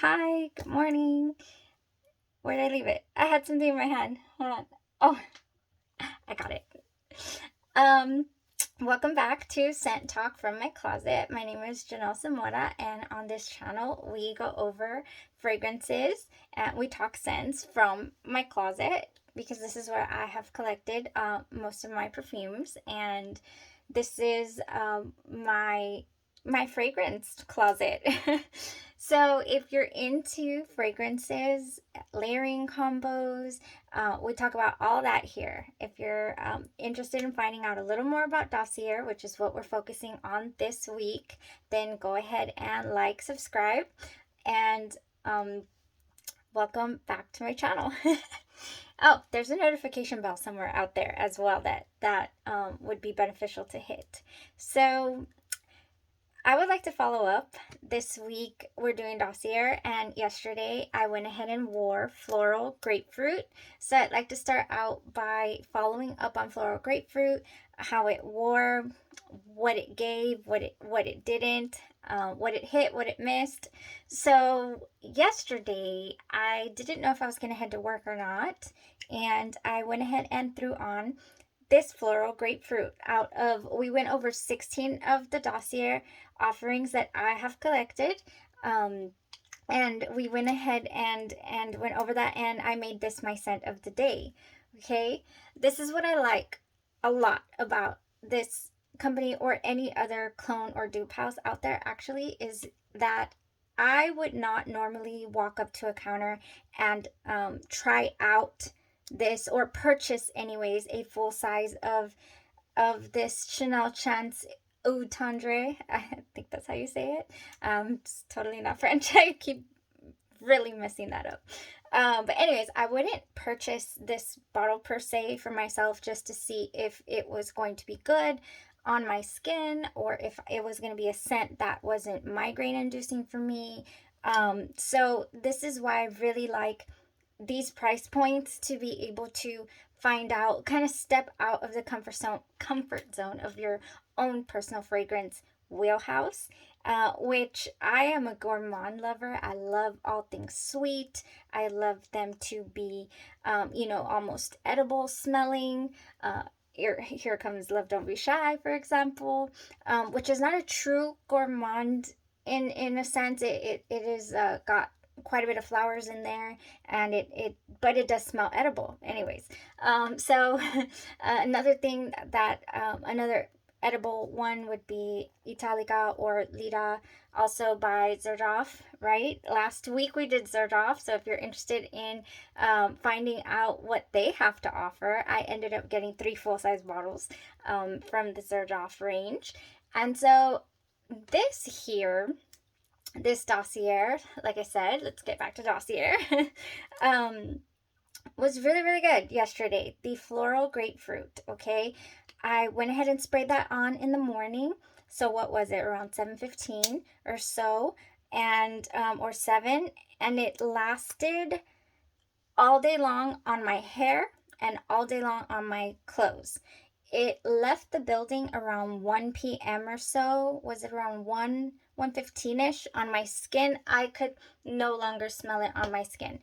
Hi, good morning. Where did I leave it? I had something in my hand. Hold on. Oh, I got it. Um, Welcome back to Scent Talk from my closet. My name is Janelle Zamora, and on this channel, we go over fragrances and we talk scents from my closet because this is where I have collected most of my perfumes, and this is my fragrance closet. So if you're into fragrances, layering combos, we talk about all that here. If you're interested in finding out a little more about Dossier, which is what we're focusing on this week, then go ahead and like, subscribe, and um, welcome back to my channel. Oh, there's a notification bell somewhere out there as well that would be beneficial to hit. So I would like to follow up. This week we're doing Dossier, and yesterday I went ahead and wore Floral Grapefruit. So I'd like to start out by following up on Floral Grapefruit, how it wore, what it gave, what it didn't, what it hit, what it missed. So yesterday I didn't know if I was going to head to work or not, and I went ahead and threw on this Floral Grapefruit. We went over 16 of the Dossier offerings that I have collected. Um, and we went ahead and went over that, and I made this my scent of the day. Okay, this is what I like a lot about this company or any other clone or dupe house out there, actually, is that I would not normally walk up to a counter and try out this, or purchase anyways, a full size of this Chanel Chance Eau Tendre. I think that's how you say it. It's totally not French. I keep really messing that up. But anyways, I wouldn't purchase this bottle per se for myself just to see if it was going to be good on my skin, or if it was going to be a scent that wasn't migraine inducing for me. So this is why I really like these price points, to be able to find out, kind of step out of the comfort zone of your own personal fragrance wheelhouse. Which I am a gourmand lover. I love all things sweet. I love them to be, almost edible smelling. Here comes Love Don't Be Shy, for example, which is not a true gourmand in a sense. It is got quite a bit of flowers in there, and but it does smell edible anyways. So another thing that another edible one would be Italica or Lida, also by Zerdoff, right? Last week we did Zerdoff, so if you're interested in finding out what they have to offer, I ended up getting 3 full-size bottles from the Zerdoff range. And so this here, this Dossier, like I said, let's get back to Dossier, was really, really good yesterday. The Floral Grapefruit, okay? I went ahead and sprayed that on in the morning. So what was it, around 7:15 or so, and or 7, and it lasted all day long on my hair and all day long on my clothes. It left the building around 1 p.m. or so. Was it around 1:15ish on my skin? I could no longer smell it on my skin.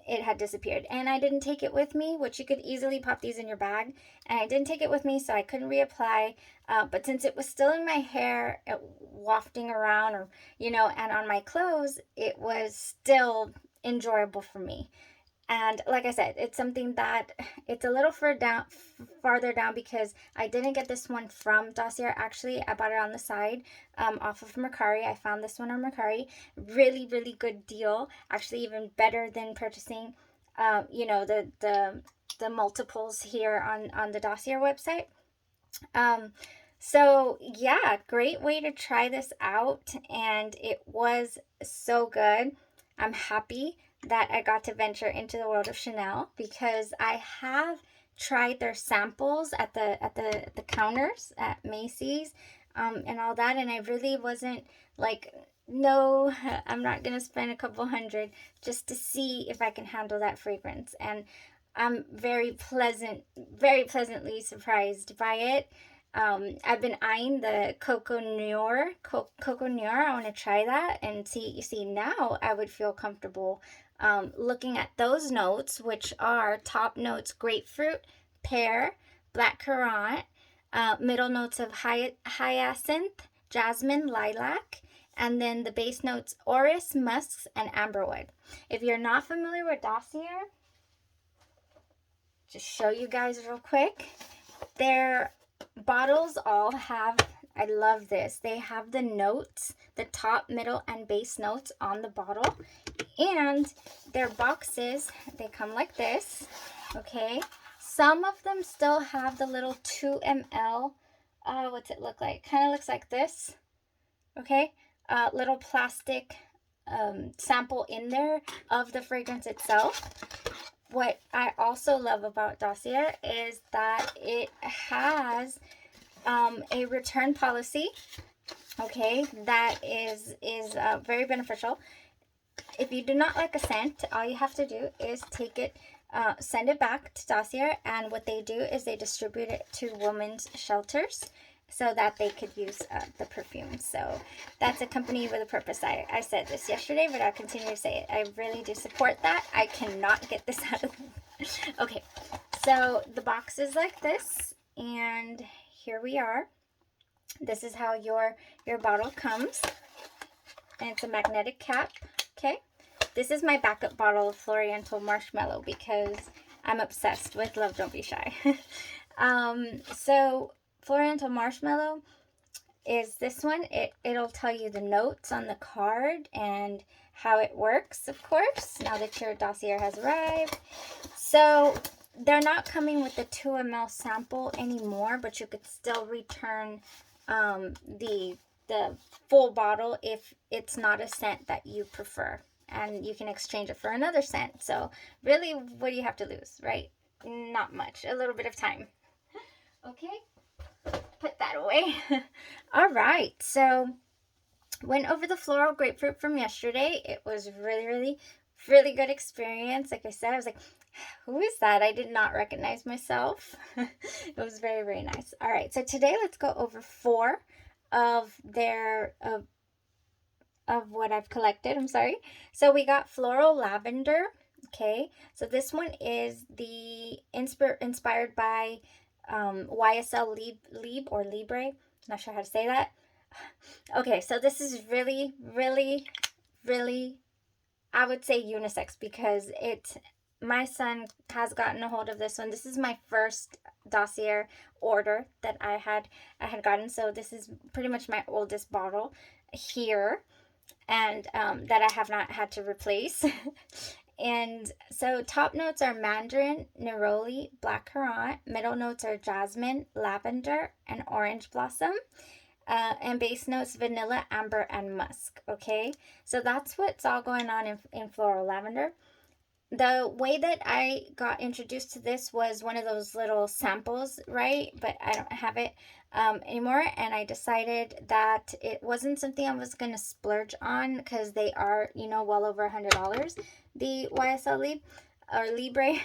It had disappeared, and I didn't take it with me, which you could easily pop these in your bag, and I didn't take it with me, so I couldn't reapply. But since it was still in my hair, wafting around, or and on my clothes, it was still enjoyable for me. And like I said, it's something that it's a little farther down, because I didn't get this one from Dossier. Actually, I bought it on the side, off of Mercari. I found this one on Mercari. Really, really good deal. Actually, even better than purchasing, the multiples here on the Dossier website. So yeah, great way to try this out, and it was so good. I'm happy that I got to venture into the world of Chanel, because I have tried their samples at the counters at Macy's, and all that, and I really wasn't like, no, I'm not gonna spend a couple hundred just to see if I can handle that fragrance. And I'm very pleasantly surprised by it. I've been eyeing the Coco Noir. I want to try that and see now I would feel comfortable looking at those notes, which are top notes grapefruit, pear, blackcurrant, middle notes of hyacinth, jasmine, lilac, and then the base notes orris, musks, and amberwood. If you're not familiar with Dossier, just show you guys real quick. Their bottles all have, I love this, they have the notes, the top, middle, and base notes on the bottle. And their boxes, they come like this, okay? Some of them still have the little 2 ml, what's it look like? Kind of looks like this, okay? Little plastic sample in there of the fragrance itself. What I also love about Dossier is that it has a return policy, okay, that is very beneficial. If you do not like a scent, all you have to do is take it, send it back to Dossier, and what they do is they distribute it to women's shelters so that they could use the perfume. So that's a company with a purpose. I said this yesterday, but I'll continue to say it. I really do support that. I cannot get this out of okay, so the box is like this, and here we are. This is how your bottle comes, and it's a magnetic cap, okay? This is my backup bottle of Florence Marshmallow because I'm obsessed with Love Don't Be Shy. So Florence Marshmallow is this one. It'll tell you the notes on the card and how it works, of course, now that your Dossier has arrived. So they're not coming with the 2 ml sample anymore, but you could still return the full bottle if it's not a scent that you prefer, and you can exchange it for another scent. So really, what do you have to lose, right? Not much. A little bit of time. Okay, put that away. All right, so went over the floral grapefruit from yesterday. It was really good experience. Like I said, I was like, who is that? I did not recognize myself. It was very nice. All right, so today let's go over 4 of their of what I've collected. I'm sorry. So we got Floral Lavender. Okay, so this one is the inspired by YSL Libre. Not sure how to say that. Okay, so this is really, I would say unisex, because my son has gotten a hold of this one. This is my first Dossier order that I had gotten, so this is pretty much my oldest bottle here, and that I have not had to replace. And so top notes are mandarin, neroli, blackcurrant. Middle notes are jasmine, lavender, and orange blossom. And base notes vanilla, amber, and musk. Okay, so that's what's all going on in Floral Lavender. The way that I got introduced to this was one of those little samples, right? But I don't have it anymore, and I decided that it wasn't something I was going to splurge on because they are, well over $100, the YSL Libre.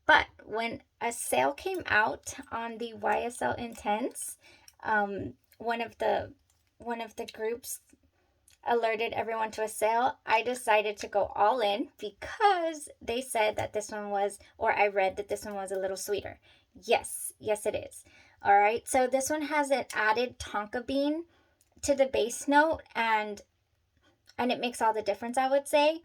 But when a sale came out on the YSL Intense, one of the groups alerted everyone to a sale. I decided to go all in because they said that this one was, or I read that this one was a little sweeter. Yes, it is. All right, so this one has an added tonka bean to the base note, and it makes all the difference, I would say.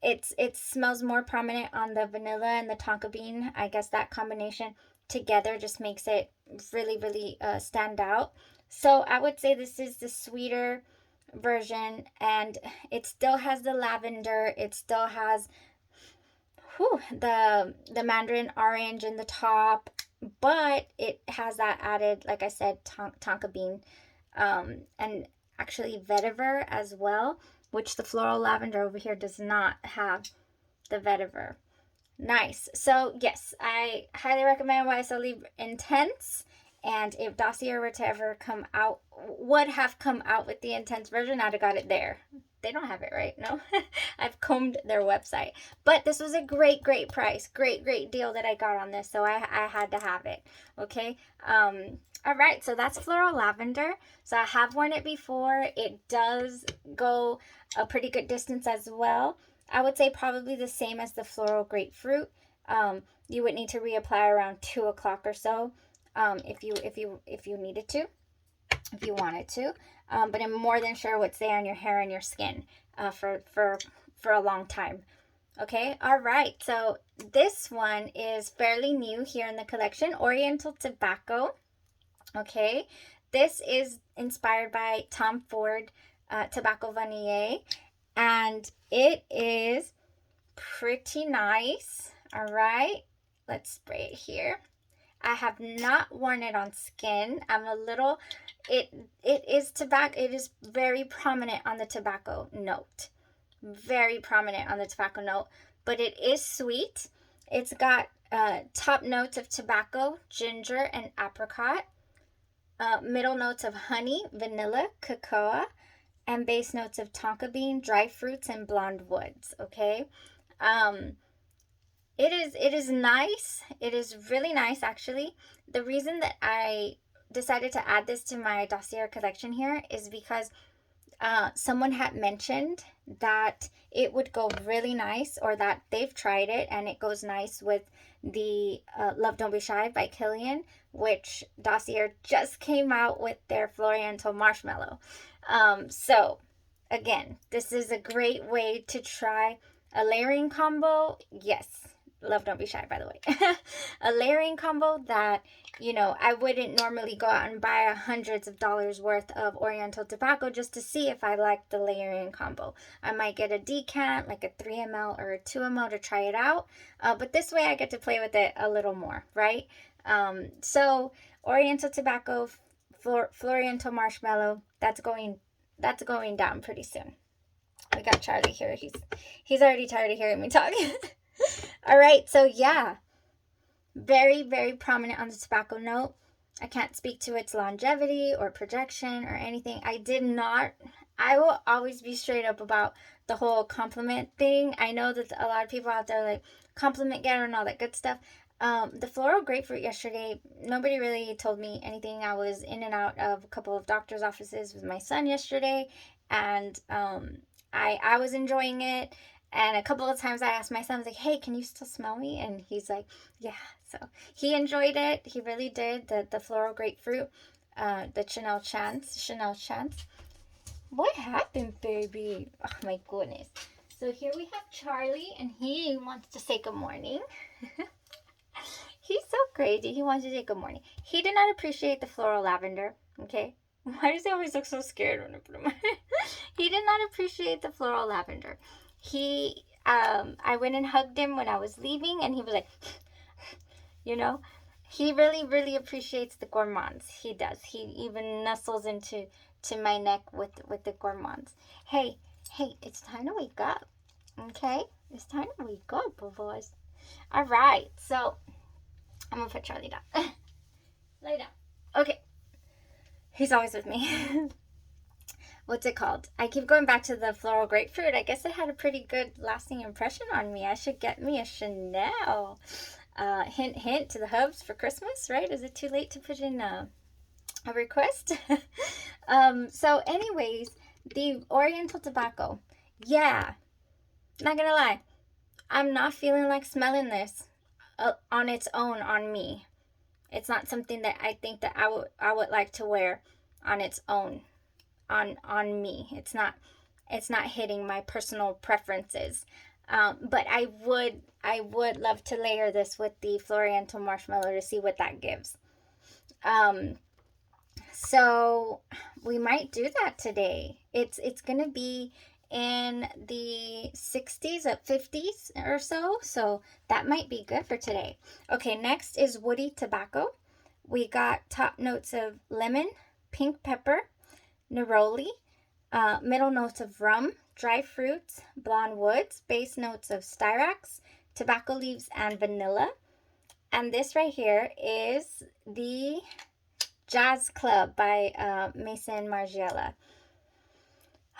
It smells more prominent on the vanilla and the tonka bean. I guess that combination together just makes it really stand out. So I would say this is the sweeter version, and it still has the lavender. It still has the mandarin orange in the top, but it has that added, like I said, tonka bean, and actually vetiver as well, which the Floral Lavender over here does not have the vetiver. Nice. So yes, I highly recommend YSL Libre Intense, And if Dossier were to ever would have come out with the intense version, I'd have got it there. They don't have it, right? No. I've combed their website. But this was a great price. Great deal that I got on this. So I had to have it. Okay. All right. So that's Floral Lavender. So I have worn it before. It does go a pretty good distance as well. I would say probably the same as the Floral Grapefruit. You would need to reapply around 2 o'clock or so. If you needed to, if you wanted to, but I'm more than sure would stay on your hair and your skin for a long time. Okay, all right. So this one is fairly new here in the collection, Oriental Tobacco. Okay, this is inspired by Tom Ford Tobacco Vanille, and it is pretty nice. All right, let's spray it here. I have not worn it on skin. It is tobacco. It is very prominent on the tobacco note. Very prominent on the tobacco note. But it is sweet. It's got top notes of tobacco, ginger, and apricot. Middle notes of honey, vanilla, cocoa, and base notes of tonka bean, dry fruits, and blonde woods. Okay. It is nice. It is really nice, actually. The reason that I decided to add this to my Dossier collection here is because someone had mentioned that it would go really nice, or that they've tried it and it goes nice with the Love Don't Be Shy by Kilian, which Dossier just came out with their Florence Marshmallow. So again, this is a great way to try a layering combo. Yes, Love Don't Be Shy, by the way. A layering combo that, I wouldn't normally go out and buy hundreds of dollars worth of Oriental Tobacco just to see if I like the layering combo. I might get a decant, like a 3 ml or a 2 ml to try it out. But this way I get to play with it a little more, right? So Oriental Tobacco, Florence Marshmallow, that's going down pretty soon. We got Charlie here. He's already tired of hearing me talk. All right, so yeah, very prominent on the tobacco note. I can't speak to its longevity or projection or anything. I will always be straight up about the whole compliment thing. I know that a lot of people out there like compliment getter and all that good stuff. The floral grapefruit yesterday, nobody really told me anything. I was in and out of a couple of doctor's offices with my son yesterday, and I was enjoying it. And a couple of times I asked my son, I was like, hey, can you still smell me? And he's like, yeah. So he enjoyed it. He really did. The floral grapefruit, the Chanel Chance. What happened, baby? Oh, my goodness. So here we have Charlie, and he wants to say good morning. He's so crazy. He wants to say good morning. He did not appreciate the floral lavender, okay? Why does he always look so scared when I put him on? He did not appreciate the floral lavender. I went and hugged him when I was leaving, and he was like, he really appreciates the gourmands. He does. He even nuzzles into my neck with the gourmands. Hey, it's time to wake up. Okay? It's time to wake up, boys. All right. So I'm gonna put Charlie down. Lay down. Okay. He's always with me. What's it called? I keep going back to the floral grapefruit. I guess it had a pretty good lasting impression on me. I should get me a Chanel. Hint to the hubs for Christmas, right? Is it too late to put in a request? So anyways, the Oriental Tobacco. Yeah, not gonna lie, I'm not feeling like smelling this on its own on me. It's not something that I think that I would like to wear on its own on me. It's not hitting my personal preferences. But I would love to layer this with the Florence Marshmallow to see what that gives. So we might do that today. It's gonna be in the 60s, up 50s or so that might be good for today. Okay, next is woody tobacco. We got top notes of lemon, pink pepper, neroli, middle notes of rum, dry fruits, blonde woods, base notes of styrax, tobacco leaves, and vanilla. And this right here is the Jazz Club by Maison Margiela.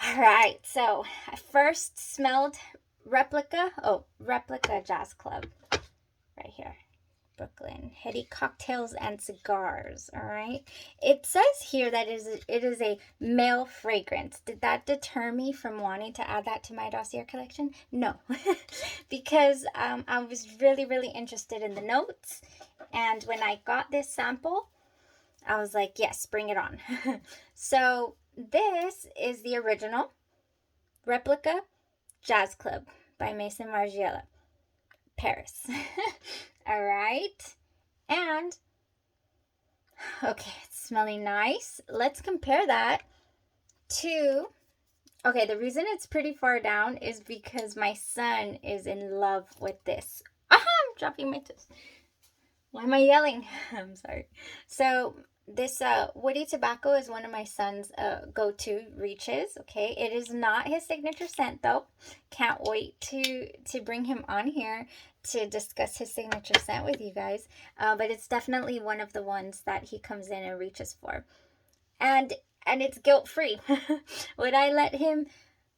All right, so I first smelled Replica. Oh, Replica Jazz Club right here. Brooklyn, heady cocktails and cigars. All right, it says here that it is a male fragrance. Did that deter me from wanting to add that to my Dossier collection? No, because I was really interested in the notes, and when I got this sample, I was like, yes, bring it on. So this is the original Replica Jazz Club by Maison Margiela, Paris. All right, and okay, it's smelling nice. Let's compare that to, okay, the reason it's pretty far down is because my son is in love with this. I'm dropping my toes. Why am I yelling? I'm sorry. So this woody tobacco is one of my son's go-to reaches. Okay, it is not his signature scent though. Can't wait to bring him on here to discuss his signature scent with you guys, but it's definitely one of the ones that he comes in and reaches for, and it's guilt-free. Would I let him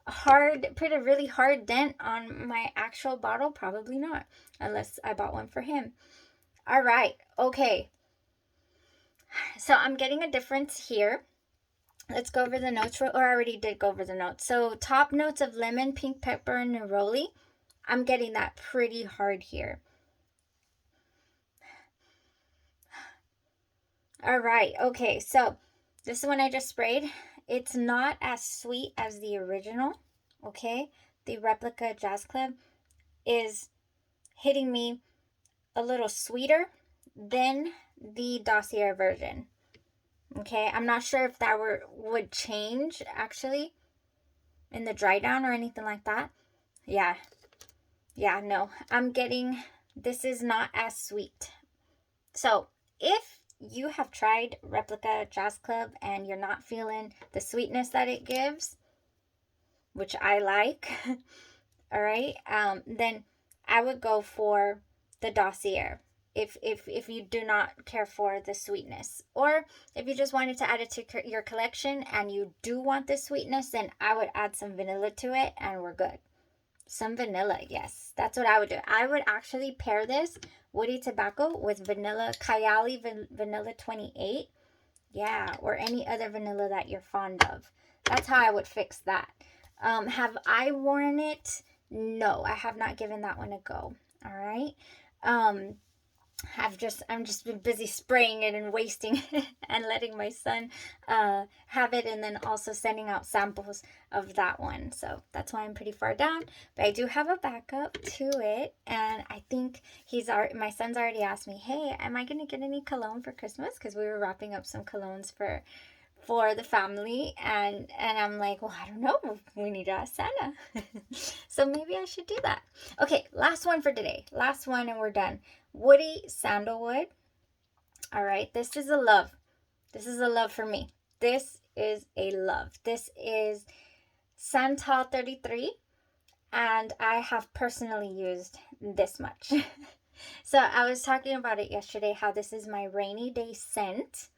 put a really hard dent on my actual bottle? Probably not, unless I bought one for him. All right, okay, so I'm getting a difference here. Let's go over the notes, or I already did go over the notes. So top notes of lemon, pink pepper, and neroli. I'm getting that pretty hard here. All right, okay, so this is one I just sprayed. It's not as sweet as the original, okay? The Replica Jazz Club is hitting me a little sweeter than the Dossier version, okay? I'm not sure if that would change, actually, in the dry down or anything like that. Yeah, no, I'm getting, this is not as sweet. So if you have tried Replica Jazz Club and you're not feeling the sweetness that it gives, which I like, all right, then I would go for the Dossier if you do not care for the sweetness. Or if you just wanted to add it to your collection and you do want the sweetness, then I would add some vanilla to it and we're good. Some vanilla, yes, that's what I would do. I would actually pair this woody tobacco with vanilla, Kayali vanilla 28, yeah, or any other vanilla that you're fond of. That's how I would fix that. Have I worn it? No, I have not given that one a go. All right. I'm just been busy spraying it and wasting it and letting my son have it, and then also sending out samples of that one. So that's why I'm pretty far down, but I do have a backup to it, and I think my son's already asked me, hey, am I gonna get any cologne for Christmas? Because we were wrapping up some colognes for the family, and I'm like, well, I don't know, we need to ask Santa. So maybe I should do that. Okay, last one for today, last one, and we're done. Woody Sandalwood. All right, this is a love for me. This is a love. This is Santal 33, and I have personally used this much. So I was talking about it yesterday, how this is my rainy day scent.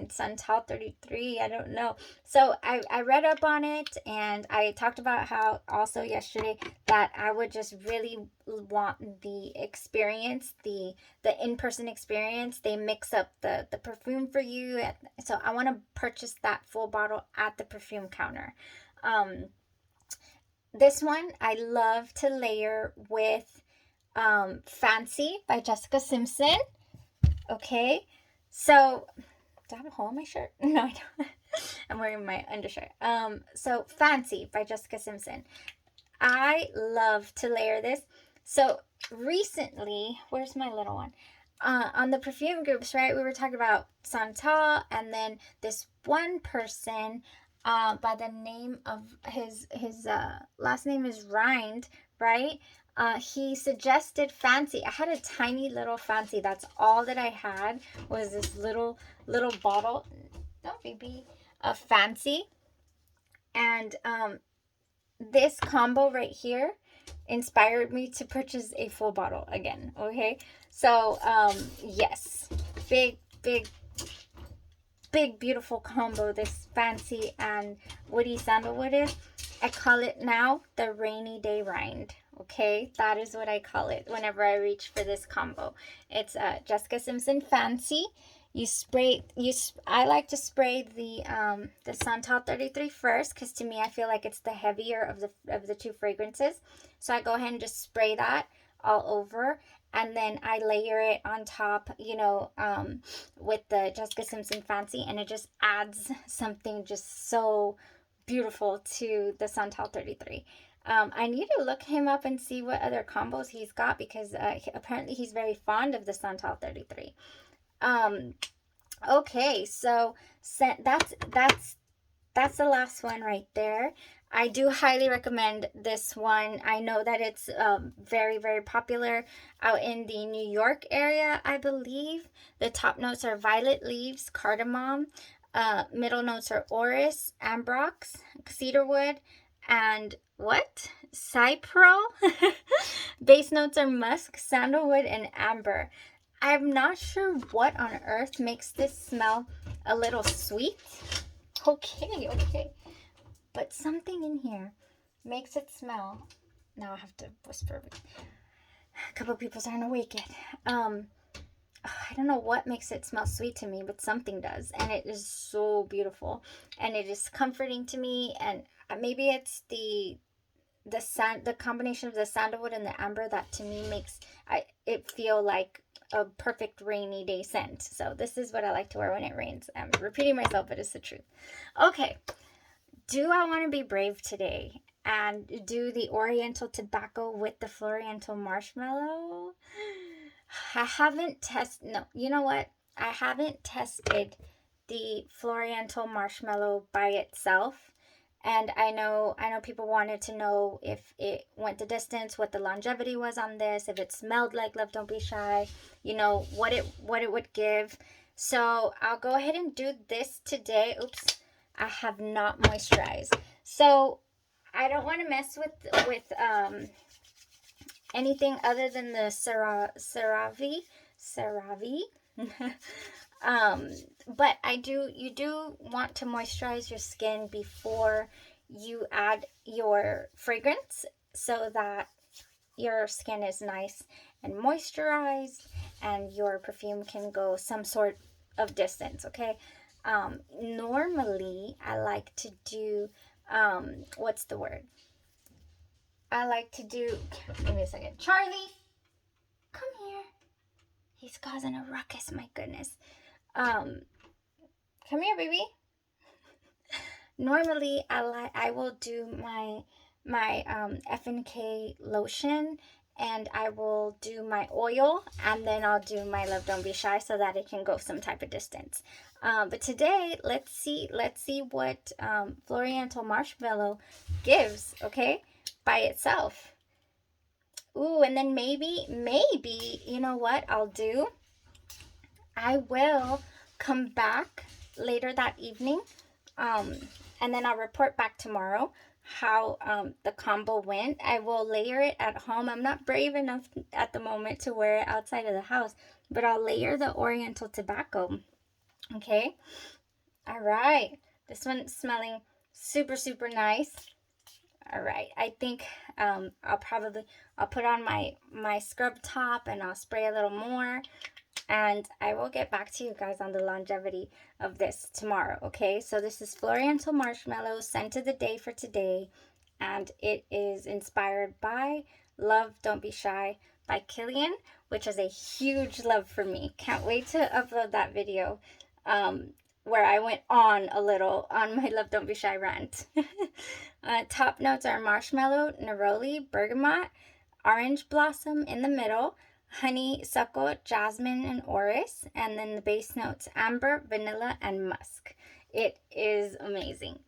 Santal 33, I don't know. So I read up on it, and I talked about how also yesterday that I would just really want the experience, the in-person experience. They mix up the perfume for you, so I want to purchase that full bottle at the perfume counter. This one I love to layer with Fancy by Jessica Simpson. Okay, so do I have a hole in my shirt? No, I don't. I'm wearing my undershirt. So Fancy by Jessica Simpson. I love to layer this. So recently, where's my little one? On the perfume groups, right? We were talking about Santal, and then this one person, by the name of his last name is Rind, right? He suggested Fancy. I had a tiny little Fancy. That's all that I had, was this little bottle. No, baby. Of Fancy. And this combo right here inspired me to purchase a full bottle again. Okay. So yes, big big, beautiful combo this fancy and woody sandalwood is. I call it now the rainy day rind. Okay, that is what I call it whenever I reach for this combo. It's Jessica Simpson Fancy. I like to spray the Santal 33 first, because to me I feel like it's the heavier of the two fragrances. So I go ahead and just spray that all over, and then I layer it on top, with the Jessica Simpson Fancy, and it just adds something just so beautiful to the Santal 33. I need to look him up and see what other combos he's got, because apparently he's very fond of the Santal 33. Okay, so that's the last one right there. I do highly recommend this one. I know that it's very, very popular out in the New York area, I believe. The top notes are violet leaves, cardamom. Middle notes are orris, ambrox, cedarwood, and what? Cypro. Base notes are musk, sandalwood, and amber. I'm not sure what on earth makes this smell a little sweet. Okay. But something in here makes it smell. Now I have to whisper. A couple of people aren't awake yet. I don't know what makes it smell sweet to me, but something does. And it is so beautiful. And it is comforting to me. And maybe it's the combination of the sandalwood and the amber that to me makes it feel like a perfect rainy day scent. So this is what I like to wear when it rains. I'm repeating myself, but it's the truth. Okay. Do I want to be brave today and do the Oriental Tobacco with the Florence Marshmallow? I haven't tested, no, you know what? I haven't tested the Florence Marshmallow by itself. And I know people wanted to know if it went the distance, what the longevity was on this, if it smelled like Love Don't Be Shy, what it would give. So I'll go ahead and do this today. Oops, I have not moisturized. So I don't want to mess with anything other than the CeraVe. But you do want to moisturize your skin before you add your fragrance, so that your skin is nice and moisturized and your perfume can go some sort of distance, okay? Normally I like to do, what's the word? Give me a second. Charlie, come here. He's causing a ruckus, my goodness. Come here, baby. Normally, I will do my F&K lotion, and I will do my oil, and then I'll do my Love Don't Be Shy, so that it can go some type of distance. But today, let's see what Florence Marshmallow gives, okay, by itself. Ooh, and then maybe, you know what I'll do? I will come back later that evening, and then I'll report back tomorrow how the combo went. I will layer it at home. I'm not brave enough at the moment to wear it outside of the house, but I'll layer the Oriental Tobacco. Okay? All right. This one's smelling super, super nice. All right. I think I'll put on my scrub top, and I'll spray a little more. And I will get back to you guys on the longevity of this tomorrow, okay? So this is Florence Marshmallow, scent of the day for today. And it is inspired by Love Don't Be Shy by Killian, which is a huge love for me. Can't wait to upload that video where I went on a little on my Love Don't Be Shy rant. Top notes are marshmallow, neroli, bergamot, orange blossom in the middle, honeysuckle, jasmine, and orris, and then the base notes amber, vanilla, and musk. It is amazing.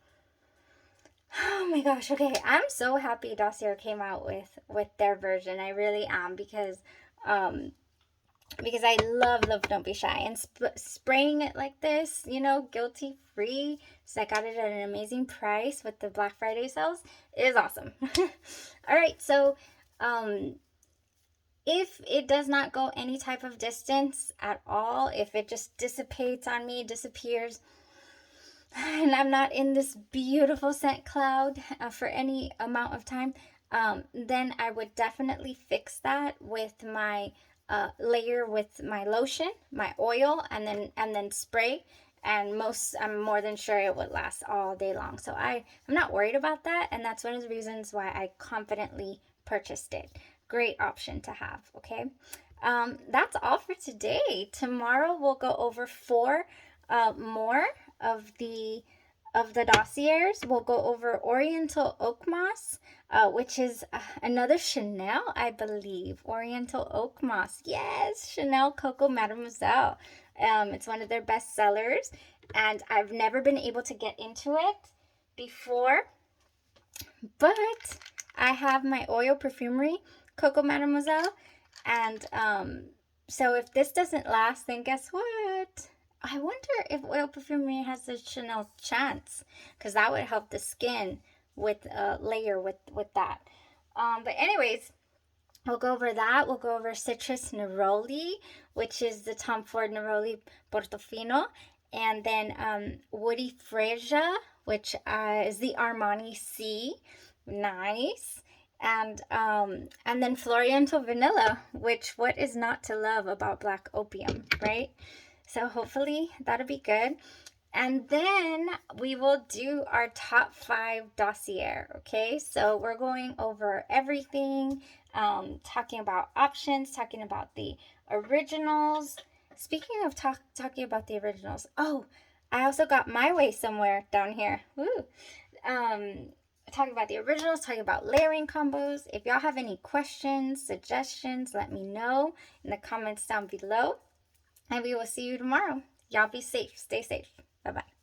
Oh my gosh. Okay, I'm so happy Dossier came out with their version. I really am, because I love Don't Be Shy, and spraying it like this, guilty free. So I got it at an amazing price with the Black Friday sales. It is awesome. All right, so if it does not go any type of distance at all, if it just dissipates on me, disappears, and I'm not in this beautiful scent cloud for any amount of time, then I would definitely fix that with my layer with my lotion, my oil, and then spray. And I'm more than sure it would last all day long. So I'm not worried about that, and that's one of the reasons why I confidently purchased it. Great option to have. Okay, that's all for today. Tomorrow we'll go over 4 more of the dossiers. We'll go over Oriental Oak Moss, which is another Chanel, I believe. Oriental Oak Moss. Yes, Chanel Coco Mademoiselle. It's one of their best sellers, and I've never been able to get into it before, but I have my oil perfumery Coco Mademoiselle, and so if this doesn't last, then guess what? I wonder if oil perfumery has a Chanel chance, because that would help the skin with a layer with that. But anyways, we'll go over that. We'll go over Citrus Neroli, which is the Tom Ford Neroli Portofino, and then Woody Freja, which is the Armani C. Nice. And then Floriental Vanilla, which what is not to love about Black Opium, right? So hopefully that'll be good. And then we will do our top 5 dossier, okay? So we're going over everything, talking about options, talking about the originals. Speaking of talking about the originals, oh, I also got My Way somewhere down here. Woo! Talking about the originals, talking about layering combos. If y'all have any questions, suggestions, let me know in the comments down below. And we will see you tomorrow. Y'all be safe. Stay safe. Bye-bye.